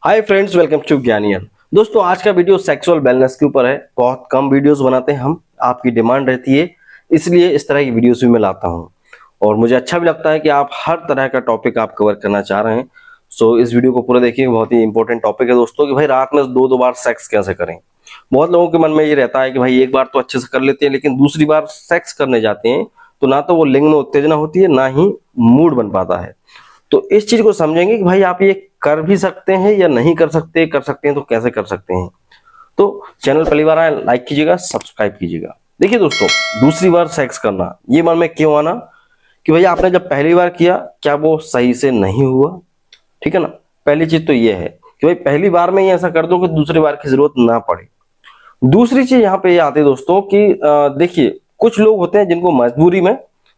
Hi friends, welcome to Gyanian. दोस्तों, आज का वीडियो सेक्सुअल वेलनेस के ऊपर है। बहुत कम वीडियोस बनाते हैं हम, आपकी डिमांड रहती है, इसलिए इस तरह की वीडियोस भी मैं लाता हूं। और मुझे अच्छा भी लगता है कि आप हर तरह का टॉपिक आप कवर करना चाह रहे हैं। सो इस वीडियो को पूरा देखिए, बहुत ही इंपॉर्टेंट टॉपिक है दोस्तों कि भाई रात में दो दो बार सेक्स कैसे करें। बहुत लोगों के मन में ये रहता है कि भाई एक बार तो अच्छे से कर लेते हैं, लेकिन दूसरी बार सेक्स करने जाते हैं तो ना तो वो लिंग में उत्तेजना होती है, ना ही मूड बन पाता है। तो इस चीज को समझेंगे कि भाई आप ये कर भी सकते हैं या नहीं कर सकते हैं तो कैसे कर सकते हैं। तो चैनल पहली बार आए, लाइक कीजिएगा, सब्सक्राइब कीजिएगा। देखिए दोस्तों, दूसरी बार सेक्स करना ये मन में क्यों आना कि भैया आपने जब पहली बार किया क्या वो सही से नहीं हुआ। ठीक है ना। पहली चीज तो ये है कि भाई पहली बार में ही ऐसा कर दो कि दूसरी बार की जरूरत ना पड़े। दूसरी चीज यहाँ पे ये आती है दोस्तों कि देखिए कुछ लोग होते हैं जिनको मजबूरी में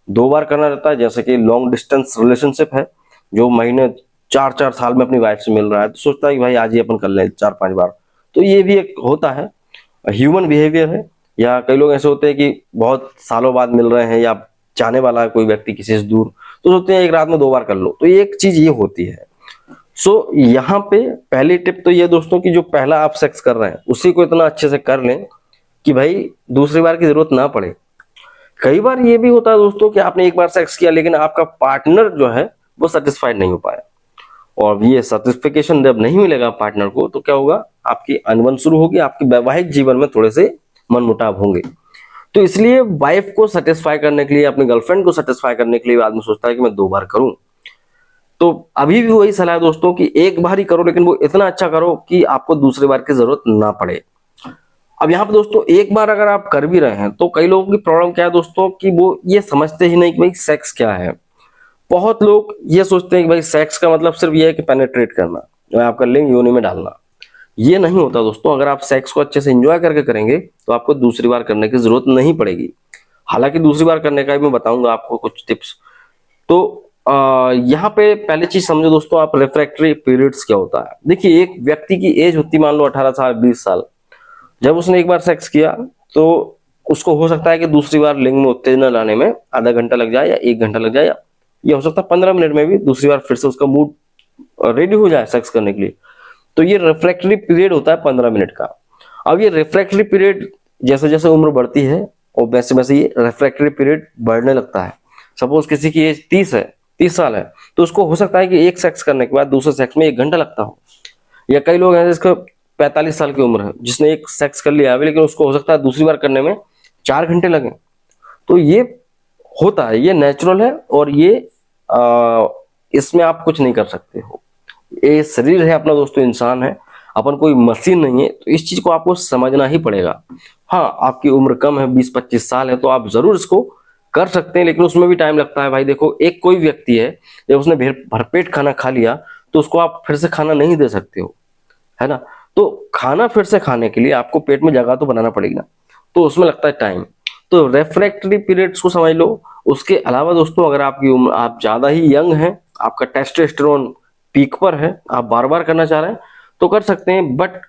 दो बार करना रहता है, जैसे कि लॉन्ग डिस्टेंस रिलेशनशिप है, जो महीने 4-4 साल में अपनी वाइफ से मिल रहा है, तो सोचता है कि भाई आज ही अपन कर लें 4-5 बार। तो ये भी एक होता है, ह्यूमन बिहेवियर है। या कई लोग ऐसे होते हैं कि बहुत सालों बाद मिल रहे हैं या चाहने वाला है कोई व्यक्ति किसी से दूर, तो सोचते हैं एक रात में दो बार कर लो। तो एक चीज ये होती है। यहाँ पे पहली टिप तो ये दोस्तों कि जो पहला आप सेक्स कर रहे हैं उसी को इतना अच्छे से कर लें कि भाई दूसरी बार की जरूरत ना पड़े। कई बार ये भी होता है दोस्तों कि आपने एक बार सेक्स किया लेकिन आपका पार्टनर जो है वो सेटिस्फाइड नहीं हो पाया, और ये सेटिस्फिकेशन जब नहीं मिलेगा पार्टनर को तो क्या होगा, आपकी अनबन शुरू होगी, आपके वैवाहिक जीवन में थोड़े से मनमुटाव होंगे। तो इसलिए वाइफ को सेटिस्फाई करने के लिए, अपनी गर्लफ्रेंड को सेटिस्फाई करने के लिए आदमी सोचता है कि मैं दो बार करूं। तो अभी भी वही सलाह है दोस्तों कि एक बार ही करो, लेकिन वो इतना अच्छा करो कि आपको दूसरी बार की जरूरत ना पड़े। अब यहाँ पे दोस्तों एक बार अगर आप कर भी रहे हैं तो कई लोगों की प्रॉब्लम क्या है दोस्तों कि वो ये समझते ही नहीं कि भाई सेक्स क्या है। बहुत लोग ये सोचते हैं कि भाई सेक्स का मतलब सिर्फ ये है कि पेनिट्रेट करना, जो है आपका लिंग योनि में डालना। ये नहीं होता दोस्तों। अगर आप सेक्स को अच्छे से एंजॉय करके करेंगे तो आपको दूसरी बार करने की जरूरत नहीं पड़ेगी। हालांकि दूसरी बार करने का भी मैं बताऊंगा आपको कुछ टिप्स। तो यहाँ पे पहली चीज समझो दोस्तों, आप रिफ्रैक्टरी पीरियड्स क्या होता है। देखिए एक व्यक्ति की एज होती मान लो 18 साल 20 साल, जब उसने एक बार सेक्स किया तो उसको हो सकता है कि दूसरी बार लिंग में उत्तेजना लाने में आधा घंटा लग जाए या 1 घंटा लग जाए, या हो सकता है 15 मिनट में भी दूसरी बार फिर से उसका मूड रेडी हो जाए सेक्स करने के लिए। तो ये रिफ्रैक्टरी पीरियड होता है 15 मिनट का। अब ये रिफ्रैक्टरी पीरियड जैसे जैसे उम्र बढ़ती है और वैसे वैसे ये रिफ्रैक्टरी पीरियड बढ़ने लगता है। सपोज किसी की एज 30 साल है तो उसको हो सकता है कि एक सेक्स करने के बाद दूसरे सेक्स में 1 घंटा लगता हो। या कई लोग हैं जिसको 45 साल की उम्र है, जिसने एक सेक्स कर लिया अभी, लेकिन उसको हो सकता है दूसरी बार करने में 4 घंटे लगे। तो ये होता है, ये नेचुरल है, और ये इसमें आप कुछ नहीं कर सकते हो। ये शरीर है अपना दोस्तों, इंसान है अपन, कोई मशीन नहीं है। तो इस चीज को आपको समझना ही पड़ेगा। हाँ, आपकी उम्र कम है, 20-25 साल है, तो आप जरूर इसको कर सकते हैं, लेकिन उसमें भी टाइम लगता है। भाई देखो, एक कोई व्यक्ति है जब उसने भरपेट खाना खा लिया तो उसको आप फिर से खाना नहीं दे सकते हो, है ना। तो खाना फिर से खाने के लिए आपको पेट में जगह तो बनाना पड़ेगी ना, तो उसमें लगता है टाइम। तो रेफ्रैक्टरी पीरियड्स को समझ लो। उसके अलावा दोस्तों अगर आपकी उम्र, आप ज्यादा ही यंग हैं, आपका टेस्टोस्टेरोन पीक पर है, आप बार बार करना चाह रहे हैं तो कर सकते हैं। बट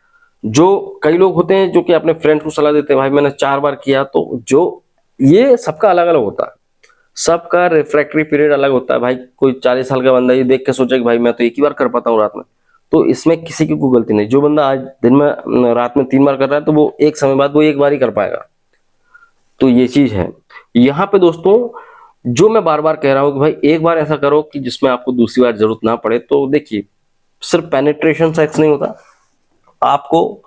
जो कई लोग होते हैं जो कि अपने फ्रेंड्स को सलाह देते हैं, भाई मैंने 4 बार किया, तो जो ये सबका अलग अलग होता है, सबका रिफ्रैक्टरी पीरियड अलग होता है। भाई कोई 40 साल का बंदा ये देख के सोचे कि भाई मैं तो एक ही बार कर पाता हूँ रात में, तो इसमें किसी की कोई गलती नहीं। जो बंदा आज दिन में रात में 3 बार कर रहा है तो वो एक समय बाद वो एक बार ही कर पाएगा। तो ये चीज है यहाँ पे दोस्तों। जो मैं बार बार कह रहा हूं कि भाई एक बार ऐसा करो कि जिसमें आपको दूसरी बार जरूरत ना पड़े। तो देखिए सिर्फ पेनिट्रेशन सेक्स नहीं होता, आपको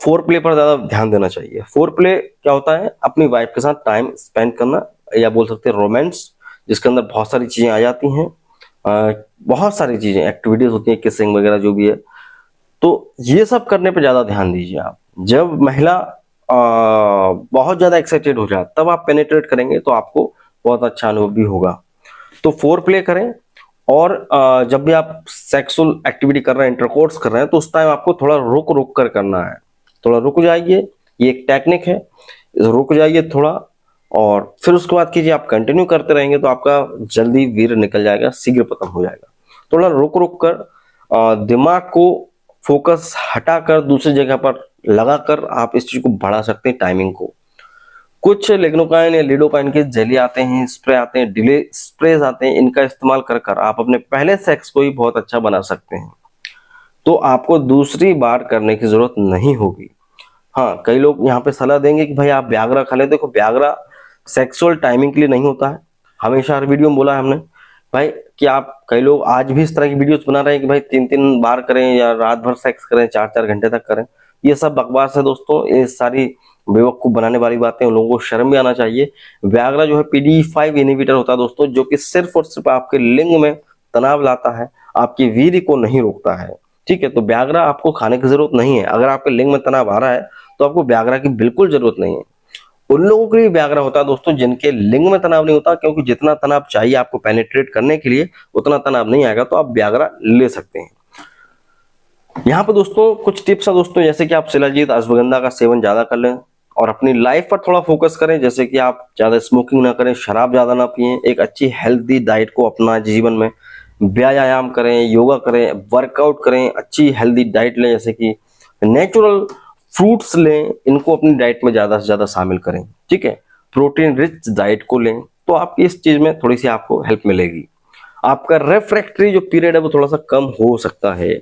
फोर प्ले पर ज्यादा ध्यान देना चाहिए। फोर प्ले क्या होता है, अपनी वाइफ के साथ टाइम स्पेंड करना, या बोल सकते हैं रोमांस, जिसके अंदर बहुत सारी चीजें आ जाती हैं। बहुत सारी चीजें एक्टिविटीज होती हैं, किसिंग वगैरह जो भी है। तो ये सब करने पे ज्यादा ध्यान दीजिए आप। जब महिला बहुत ज्यादा एक्साइटेड हो जाए तब आप पेनिट्रेट करेंगे तो आपको बहुत अच्छा अनुभव भी होगा। तो फोर प्ले करें, और जब भी आप सेक्सुअल एक्टिविटी कर रहे हैं, इंटरकोर्स कर रहे हैं, तो उस टाइम आपको थोड़ा रुक रुक कर करना है। थोड़ा रुक जाइए, ये एक टेक्निक है, रुक जाइए थोड़ा, और फिर उसके बाद कीजिए। आप कंटिन्यू करते रहेंगे तो आपका जल्दी वीर्य निकल जाएगा, शीघ्र खत्म हो जाएगा। थोड़ा रुक रुक कर दिमाग को फोकस हटाकर दूसरी जगह पर लगाकर आप इस चीज को बढ़ा सकते हैं, टाइमिंग को। कुछ लिग्नोकाइन या लिडोकाइन के जेली आते हैं, स्प्रे आते हैं, डिले स्प्रेज आते हैं, इनका इस्तेमाल कर कर आप अपने पहले सेक्स को ही बहुत अच्छा बना सकते हैं। तो आपको दूसरी बार करने की जरूरत नहीं होगी। हाँ, कई लोग यहाँ पे सलाह देंगे कि भाई आप व्याग्रा खा लें। देखो, व्याग्रा सेक्सुअल टाइमिंग के लिए नहीं होता है। हमेशा हर वीडियो में बोला है हमने भाई कि आप, कई लोग आज भी इस तरह की वीडियोस बना रहे हैं कि भाई 3-3 बार करें या रात भर सेक्स करें, 4-4 घंटे तक करें। ये सब बकवास है दोस्तों। ये सारी बेवकूफ बनाने वाली बातें, उन लोगों को शर्म भी आना चाहिए। व्याग्रा जो है PDE5 इनहिबिटर होता है दोस्तों, जो कि सिर्फ और सिर्फ आपके लिंग में तनाव लाता है, आपकी वीर्य को नहीं रोकता है। ठीक है, तो व्याग्रा आपको खाने की जरूरत नहीं है। अगर आपके लिंग में तनाव आ रहा है तो आपको व्याग्रा की बिल्कुल जरूरत नहीं है। उन लोगों के लिए व्याग्रा होता है दोस्तों जिनके लिंग में तनाव नहीं होता, क्योंकि जितना तनाव चाहिए आपको पेनिट्रेट करने के लिए उतना तनाव नहीं आएगा, तो आप व्याग्रा ले सकते हैं। यहाँ पे दोस्तों कुछ टिप्स है दोस्तों, जैसे कि आप शिलाजीत, अश्वगंधा का सेवन ज्यादा कर लें और अपनी लाइफ पर थोड़ा फोकस करें। जैसे कि आप ज्यादा स्मोकिंग ना करें, शराब ज्यादा ना पिएं, एक अच्छी हेल्दी डाइट को अपना जीवन में, व्यायाम करें, योगा करें, वर्कआउट करें, अच्छी हेल्दी डाइट लें, जैसे कि नेचुरल फ्रूट्स लें, इनको अपनी डाइट में ज्यादा से ज्यादा शामिल करें। ठीक है, प्रोटीन रिच डाइट को लें, तो आपकी इस चीज में थोड़ी सी आपको हेल्प मिलेगी। आपका रेफ्रैक्टरी जो पीरियड है वो थोड़ा सा कम हो सकता है।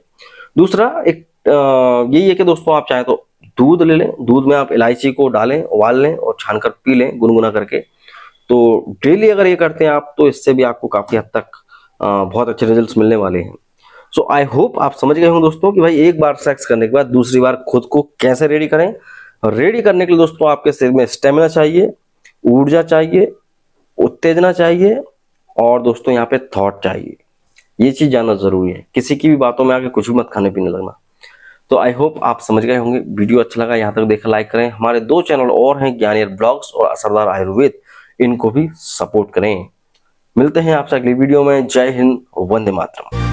दूसरा एक यही है कि दोस्तों आप चाहे तो दूध ले लें, दूध में आप इलायची को डालें, उबाल लें और छानकर पी लें गुनगुना करके। तो डेली अगर ये करते हैं आप, तो इससे भी आपको काफी हद तक बहुत अच्छे रिजल्ट्स मिलने वाले हैं। सो आई होप आप समझ गए होंगे दोस्तों कि भाई एक बार सेक्स करने के बाद दूसरी बार खुद को कैसे रेडी करें। रेडी करने के लिए दोस्तों आपके शरीर में स्टेमिना चाहिए, ऊर्जा चाहिए, उत्तेजना चाहिए और दोस्तों यहाँ पे थॉट चाहिए। ये चीज जानना जरूरी है। किसी की भी बातों में आके कुछ भी मत खाने पीने लगना। तो आई होप आप समझ गए होंगे। वीडियो अच्छा लगा, यहाँ तक देखा लाइक करें। हमारे 2 चैनल और हैं, ज्ञानियर ब्लॉग्स और असरदार आयुर्वेद, इनको भी सपोर्ट करें। मिलते हैं आपसे अगली वीडियो में। जय हिंद, वंदे मातरम।